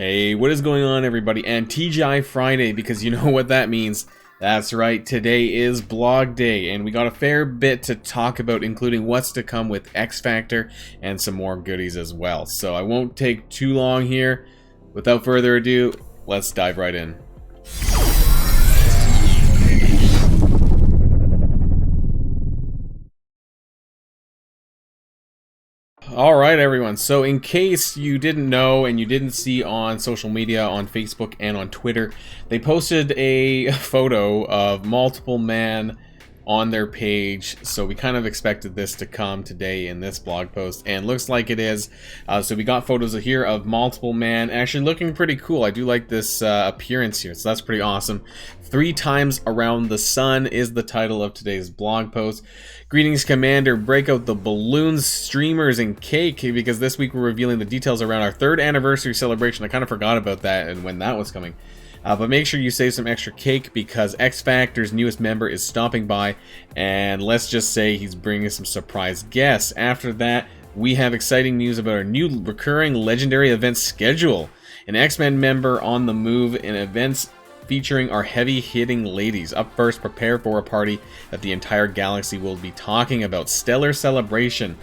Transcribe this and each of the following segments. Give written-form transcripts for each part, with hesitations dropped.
Hey, what is going on, everybody? And TGI Friday, because you know what that means. That's right, today is blog day, and we got a fair bit to talk about, including what's to come with X Factor and some more goodies as well. So I won't take too long here. Without further ado, let's dive right in. Alright everyone, so in case you didn't know and you didn't see on social media, on Facebook and on Twitter, they posted a photo of Multiple Man on their page, so we kind of expected this to come today in this blog post, and looks like it is. So we got photos here of Multiple Man, actually looking pretty cool. I do like this appearance here, so that's pretty awesome. 3 times around the sun is the title of today's blog post. Greetings, Commander. Break out the balloons, streamers, and cake, because this week we're revealing the details around our 3rd anniversary celebration. I kind of forgot about that and when that was coming. But make sure you save some extra cake, because X Factor's newest member is stopping by, and let's just say he's bringing some surprise guests. After that, we have exciting news about our new recurring legendary event schedule. An X-Men member on the move in events featuring our heavy-hitting ladies. Up first, prepare for a party that the entire galaxy will be talking about. Stellar Celebration.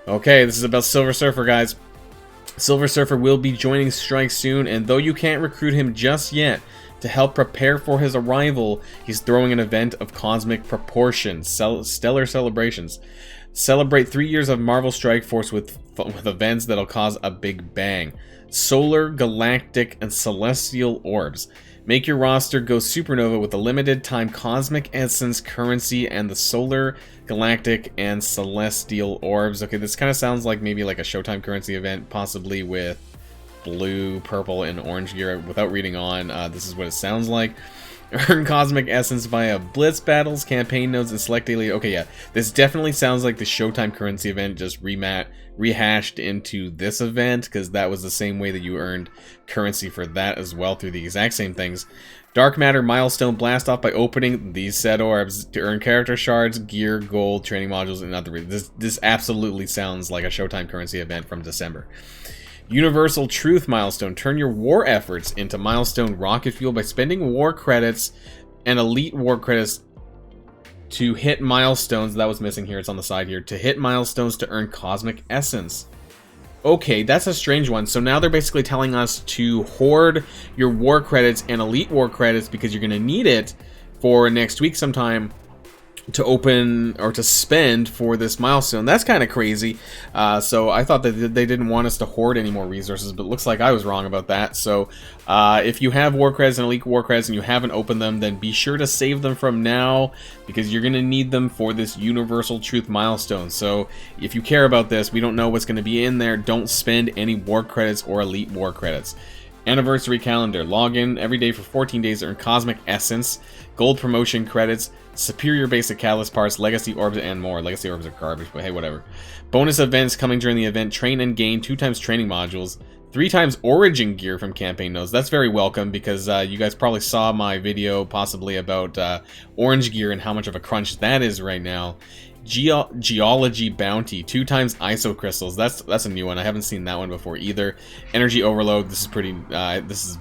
Okay, this is about Silver Surfer, guys. Silver Surfer will be joining Strike soon, and though you can't recruit him just yet, to help prepare for his arrival, he's throwing an event of cosmic proportions. Stellar Celebrations. Celebrate 3 years of Marvel Strike Force with events that'll cause a big bang. Solar, galactic, and celestial orbs. Make your roster go supernova with the limited time cosmic essence currency and the solar, galactic, and celestial orbs. Okay, this kind of sounds like maybe like a Showtime currency event, possibly with blue, purple, and orange gear. Without reading on, this is what it sounds like. Earn cosmic essence via blitz battles, campaign nodes, and select daily. Okay, yeah, this definitely sounds like the Showtime currency event just rehashed into this event, because that was the same way that you earned currency for that as well, through the exact same things. Dark Matter milestone, blast off by opening these set orbs to earn character shards, gear, gold, training modules, and other. This absolutely sounds like a Showtime currency event from December. Universal Truth milestone. Turn your war efforts into milestone rocket fuel by spending war credits and elite war credits to hit milestones. That was missing here. It's on the side here. To hit milestones to earn cosmic essence. Okay, that's a strange one. So now they're basically telling us to hoard your war credits and elite war credits, because you're going to need it for next week sometime to open or to spend for this milestone. That's kind of crazy. So I thought that they didn't want us to hoard any more resources, but it looks like I was wrong about that. So if you have war credits and elite war credits and you haven't opened them, then be sure to save them from now, because you're going to need them for this Universal Truth milestone. So if you care about this, we don't know what's going to be in there. Don't spend any war credits or elite war credits. Anniversary calendar. Log in every day for 14 days to earn cosmic essence, gold promotion credits, superior basic catalyst parts, legacy orbs, and more. Legacy orbs are garbage, but hey, whatever. Bonus events coming during the event. Train and gain 2 times training modules, 3 times origin gear from campaign nodes. That's very welcome, because you guys probably saw my video possibly about orange gear and how much of a crunch that is right now. Geology bounty, 2 times iso crystals. That's a new one. I haven't seen that one before either. Energy overload. This is pretty. This is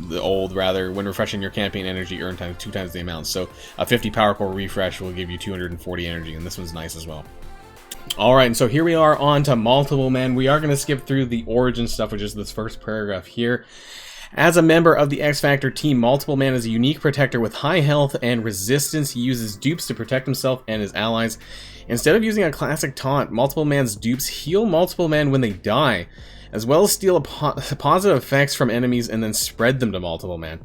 the old rather. When refreshing your campaign energy, earn 2 times the amount. So a 50 power core refresh will give you 240 energy, and this one's nice as well. All right, and so here we are on to Multiple Man. We are going to skip through the origin stuff, which is this first paragraph here. As a member of the X Factor team, Multiple Man is a unique protector with high health and resistance. He uses dupes to protect himself and his allies. Instead of using a classic taunt, Multiple Man's dupes heal Multiple Man when they die, as well as steal positive effects from enemies and then spread them to Multiple Man.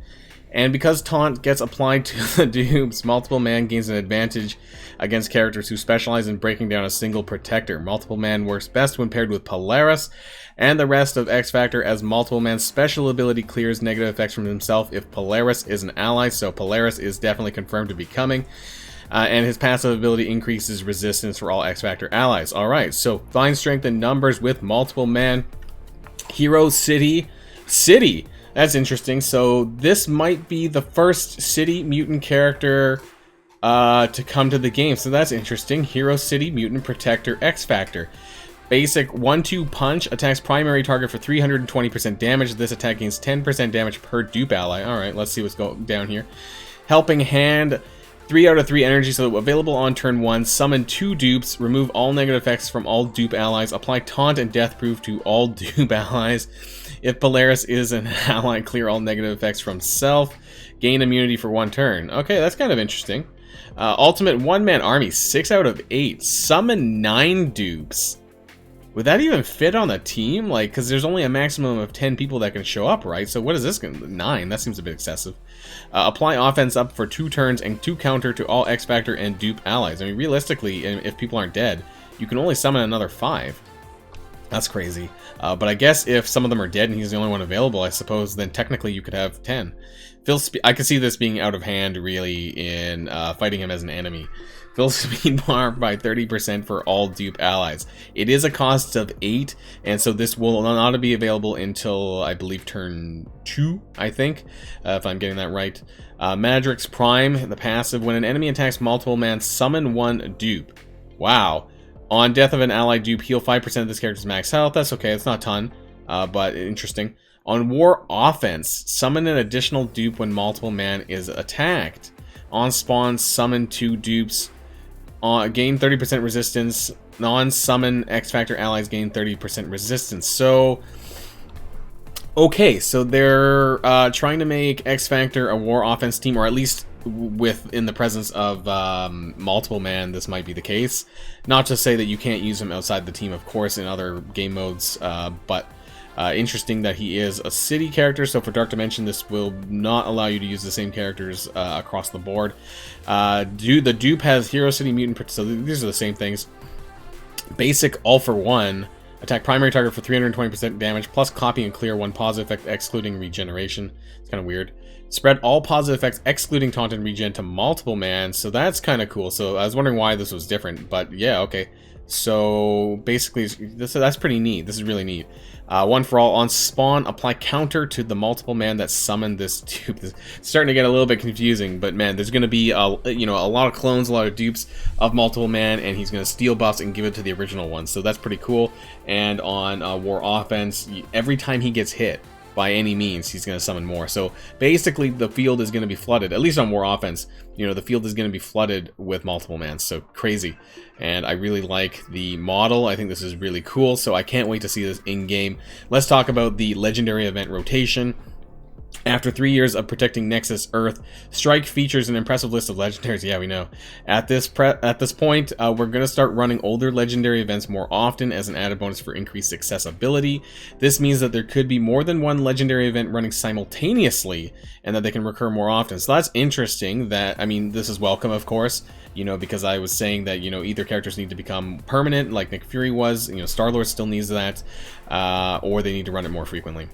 And because taunt gets applied to the dupes, Multiple Man gains an advantage against characters who specialize in breaking down a single protector. Multiple Man works best when paired with Polaris and the rest of X Factor, as Multiple Man's special ability clears negative effects from himself if Polaris is an ally, so Polaris is definitely confirmed to be coming. And his passive ability increases resistance for all X Factor allies. Alright, so find strength in numbers with Multiple Man. Hero City. That's interesting. So this might be the first City Mutant character to come to the game. So that's interesting. Hero City Mutant Protector X Factor. Basic 1-2 punch attacks primary target for 320% damage. This attack gains 10% damage per dupe ally. Alright, let's see what's going down here. Helping Hand, 3 out of 3 energy, so available on turn 1. Summon 2 dupes, remove all negative effects from all dupe allies, apply taunt and death proof to all dupe allies. If Polaris is an ally, clear all negative effects from self, gain immunity for 1 turn. Okay, that's kind of interesting. Ultimate 1-man army, 6 out of 8. Summon 9 dupes. Would that even fit on a team? Like, because there's only a maximum of 10 people that can show up, right? So what is this going to... 9? That seems a bit excessive. Apply offense up for 2 turns and 2 counter to all X-Factor and dupe allies. I mean, realistically, if people aren't dead, you can only summon another 5. That's crazy. But I guess if some of them are dead and he's the only one available, I suppose, then technically you could have 10. I could see this being out of hand, really, in fighting him as an enemy. Fill speed bar by 30% for all dupe allies. It is a cost of 8, and so this will not be available until, I believe, turn 2, I think, if I'm getting that right. Madrix Prime, the passive. When an enemy attacks multiple man, summon 1 dupe. Wow. On death of an ally dupe, heal 5% of this character's max health. That's okay, it's not a ton, but interesting. On War Offense, summon an additional dupe when multiple man is attacked. On spawn, summon 2 dupes. Gain 30% resistance. Non-summon X-Factor allies gain 30% resistance. So, okay, so they're trying to make X-Factor a War Offense team, or at least in the presence of multiple man, this might be the case. Not to say that you can't use him outside the team, of course, in other game modes, but interesting that he is a city character, so for Dark Dimension this will not allow you to use the same characters across the board. The dupe has Hero City Mutant, so these are the same things. Basic All for One, attack primary target for 320% damage, plus copy and clear 1 positive effect excluding regeneration. It's kind of weird. Spread all positive effects excluding taunt and regen to multiple man, so that's kind of cool. So I was wondering why this was different, but yeah, okay. So basically, that's pretty neat. This is really neat. 1 for all. On spawn, apply counter to the multiple man that summoned this dupe. It's starting to get a little bit confusing, but man, there's going to be a lot of clones, a lot of dupes of multiple man, and he's going to steal buffs and give it to the original one. So that's pretty cool. And on War Offense, every time he gets hit by any means, he's going to summon more. So basically, the field is going to be flooded, at least on War Offense. You know, the field is going to be flooded with multiple man. So crazy. And I really like the model. I think this is really cool. So I can't wait to see this in-game. Let's talk about the legendary event rotation. After 3 years of protecting Nexus Earth, Strike features an impressive list of legendaries. Yeah, we know. At this point, we're going to start running older legendary events more often as an added bonus for increased accessibility. This means that there could be more than 1 legendary event running simultaneously, and that they can recur more often. So that's interesting. I mean, this is welcome, of course. You know, because I was saying that, you know, either characters need to become permanent, like Nick Fury was. You know, Star-Lord still needs that, or they need to run it more frequently.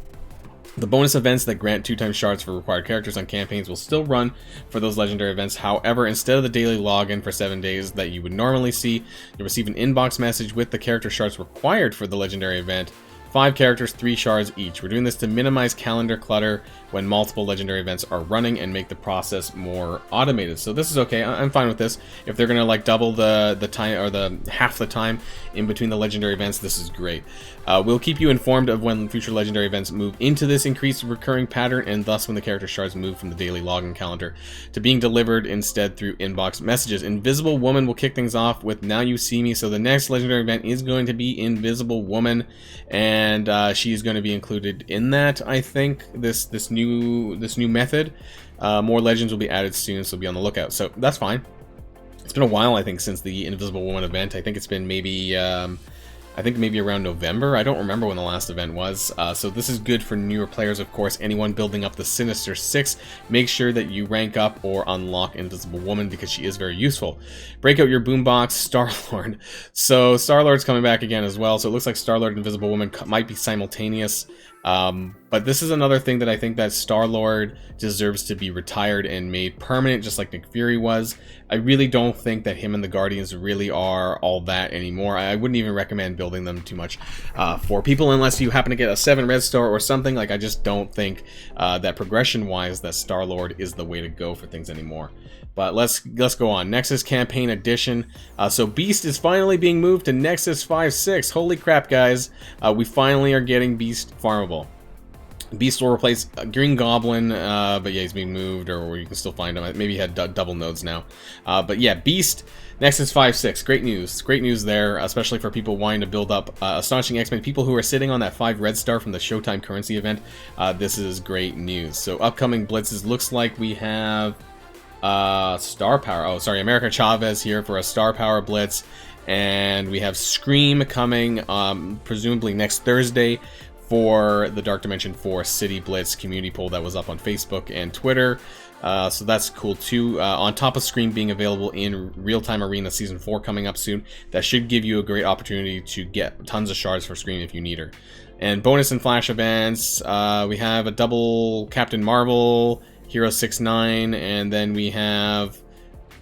The bonus events that grant 2 times shards for required characters on campaigns will still run for those legendary events. However, instead of the daily login for 7 days that you would normally see, you'll receive an inbox message with the character shards required for the legendary event. 5 characters, 3 shards each. We're doing this to minimize calendar clutter when multiple legendary events are running and make the process more automated. So this is okay. I'm fine with this. If they're gonna like double the time, or the half the time in between the legendary events, this is great. We'll keep you informed of when future legendary events move into this increased recurring pattern, and thus when the character shards move from the daily login calendar to being delivered instead through inbox messages. Invisible Woman will kick things off with Now You See Me. So the next legendary event is going to be Invisible Woman, and she's going to be included in that. I think this new method. More legends will be added soon, so be on the lookout. So that's fine. It's been a while, I think, since the Invisible Woman event. I think it's been maybe around November. I don't remember when the last event was. So this is good for newer players, of course. Anyone building up the Sinister Six, make sure that you rank up or unlock Invisible Woman, because she is very useful. Break out your boombox, Star-Lord. So Star-Lord's coming back again as well. So it looks like Star-Lord and Invisible Woman might be simultaneous. But this is another thing that I think that Star-Lord deserves to be retired and made permanent, just like Nick Fury was. I really don't think that him and the Guardians really are all that anymore. I wouldn't even recommend building them too much for people unless you happen to get a 7 red star or something. Like, I just don't think that progression-wise that Star-Lord is the way to go for things anymore. But let's go on. Nexus Campaign Edition. So Beast is finally being moved to Nexus 5.6. Holy crap, guys. We finally are getting Beast farmable. Beast will replace Green Goblin, but yeah, he's being moved, or you can still find him. Maybe he had double nodes now. But yeah, Beast, Nexus 5.6. Great news. Great news there, especially for people wanting to build up Astonishing X-Men. People who are sitting on that 5 red star from the Showtime currency event. This is great news. So upcoming blitzes, looks like we have Star Power. Oh, sorry, America Chavez here for a Star Power blitz. And we have Scream coming, presumably next Thursday, for the Dark Dimension 4 City Blitz community poll that was up on Facebook and Twitter. So that's cool too. On top of Scream being available in Real-Time Arena Season 4 coming up soon, that should give you a great opportunity to get tons of shards for Scream if you need her. And bonus and flash events, we have a double Captain Marvel, Hero 6-9, and then we have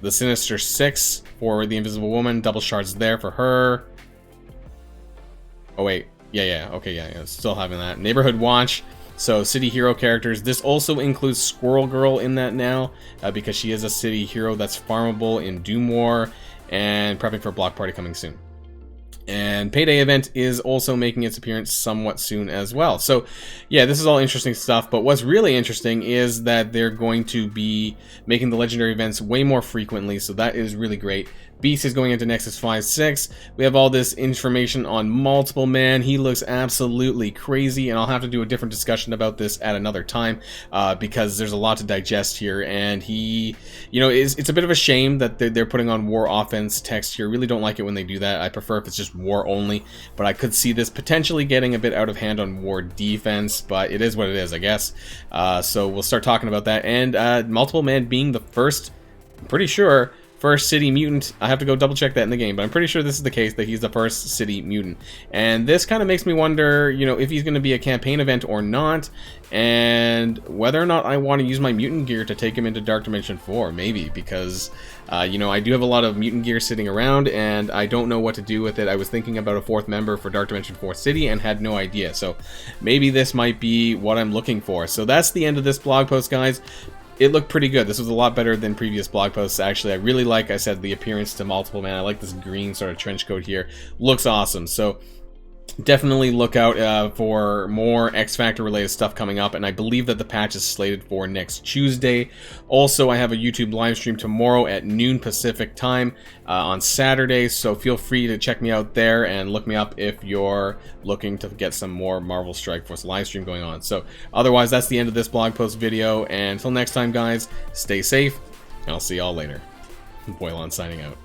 the Sinister 6 for the Invisible Woman, double shards there for her. Oh wait. Yeah, okay, yeah, still having that. Neighborhood Watch, so city hero characters. This also includes Squirrel Girl in that now, because she is a city hero that's farmable in Doom War, and prepping for Block Party coming soon. And Payday event is also making its appearance somewhat soon as well. So yeah, this is all interesting stuff, but what's really interesting is that they're going to be making the legendary events way more frequently, so that is really great. Beast is going into Nexus 5.6. We have all this information on Multiple Man. He looks absolutely crazy, and I'll have to do a different discussion about this at another time, because there's a lot to digest here, and he, you know, it's a bit of a shame that they're putting on War Offense text here. Really don't like it when they do that. I prefer if it's just War only, but I could see this potentially getting a bit out of hand on War Defense, but it is what it is, I guess. So we'll start talking about that, and Multiple Man being the first, I'm pretty sure, first city mutant. I have to go double check that in the game, but I'm pretty sure this is the case, that he's the first city mutant. And this kind of makes me wonder, you know, if he's going to be a campaign event or not, and whether or not I want to use my mutant gear to take him into Dark Dimension 4, maybe, because, you know, I do have a lot of mutant gear sitting around, and I don't know what to do with it. I was thinking about a 4th member for Dark Dimension 4 City and had no idea, so maybe this might be what I'm looking for. So that's the end of this blog post, guys. It looked pretty good. This was a lot better than previous blog posts. Actually, I really like, I said, the appearance to Multiple Man. I like this green sort of trench coat here. Looks awesome. So definitely look out for more X Factor related stuff coming up, and I believe that the patch is slated for next Tuesday. Also, I have a YouTube live stream tomorrow at noon Pacific time on Saturday, so feel free to check me out there and look me up if you're looking to get some more Marvel Strike Force live stream going on. So otherwise, that's the end of this blog post video, and until next time, guys, stay safe, and I'll see y'all later. Boylon signing out.